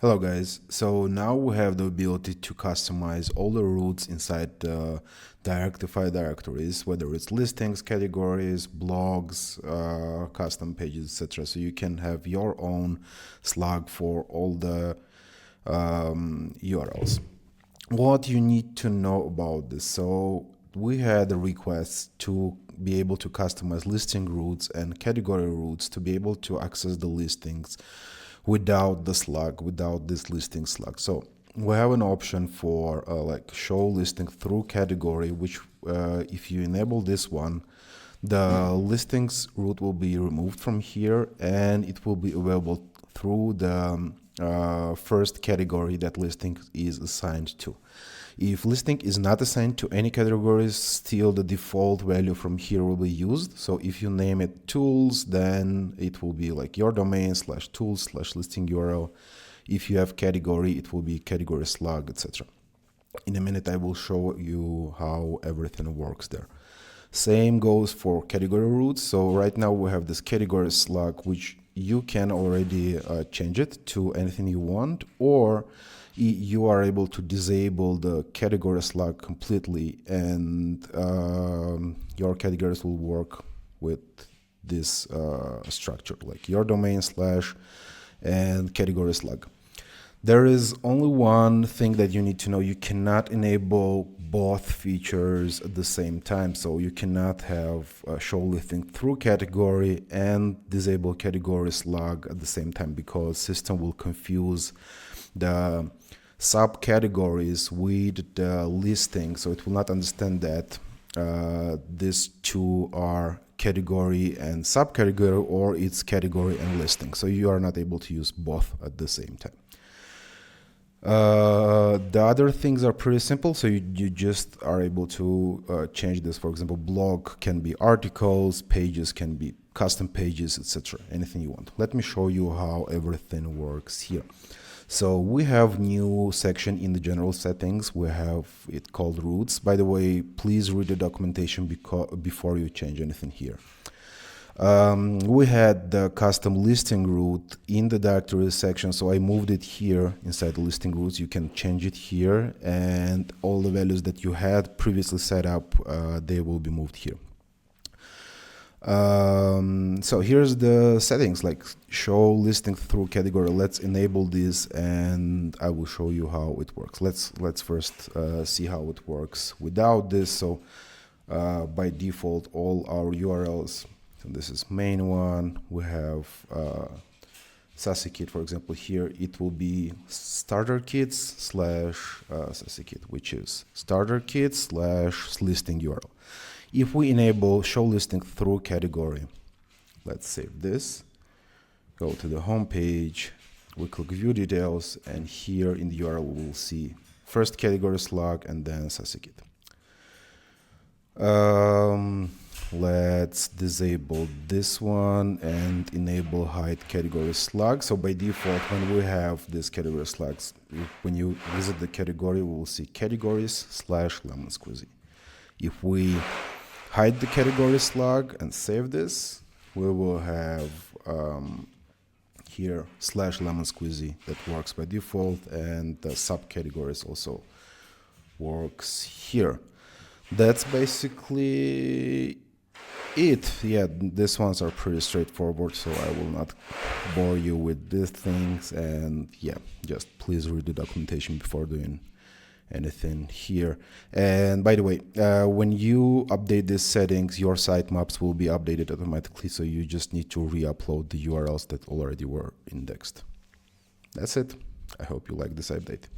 Hello guys, so now we have the ability to customize all the roots inside the Directify directories, whether it's listings, categories, blogs, custom pages, etc. So you can have your own slug for all the URLs. What you need to know about this. So we had a request to be able to customize listing roots and category roots to be able to access the listings without the slug, without this listing slug. So we have an option for like show listing through category, which if you enable this one, the listings root will be removed from here and it will be available through the first category that listing is assigned to. If listing is not assigned to any categories, still the default value from here will be used. So if you name it tools, then it will be like your domain / tools / listing URL. If you have category, it will be category slug, etc. In a minute, I will show you how everything works there. Same goes for category roots. So right now we have this category slug, which you can already change it to anything you want, or you are able to disable the category slug completely, and your categories will work with this structure, like your domain / and category slug. There is only one thing that you need to know. You cannot enable both features at the same time. So you cannot have show listing through category and disable category slug at the same time, because system will confuse the subcategories with the listing. So it will not understand that these two are category and subcategory, or it's category and listing. So you are not able to use both at the same time. The other things are pretty simple. So you just are able to change this. For example, blog can be articles, pages can be custom pages, etc. Anything you want. Let me show you how everything works here. So we have new section in the general settings. We have it called roots. By the way, please read the documentation before you change anything here. We had the custom listing root in the directory section, so I moved it here inside the listing roots. You can change it here, and all the values that you had previously set up, they will be moved here. So here's the settings, like show listing through category. Let's enable this and I will show you how it works. Let's first see how it works without this. So by default, all our URLs, so this is main one, we have Sassy Kit, for example. Here it will be starter kits / Sassy Kit, which is starter kits / listing URL. If we enable show listing through category, let's save this, go to the home page, we click view details, and here in the URL we will see first category slug and then Sassy Kit. Let's disable this one and enable hide category slug. So by default, when we have this category slugs, when you visit the category, we will see categories / lemon squeezy. If we hide the category slug and save this, we will have here / lemon squeezy that works by default, and the subcategories also works here. That's basically it. Yeah, these ones are pretty straightforward, so I will not bore you with these things. And yeah, just please read the documentation before doing anything here. And by the way, when you update these settings, your sitemaps will be updated automatically, so you just need to re-upload the URLs that already were indexed. That's it. I hope you like this update.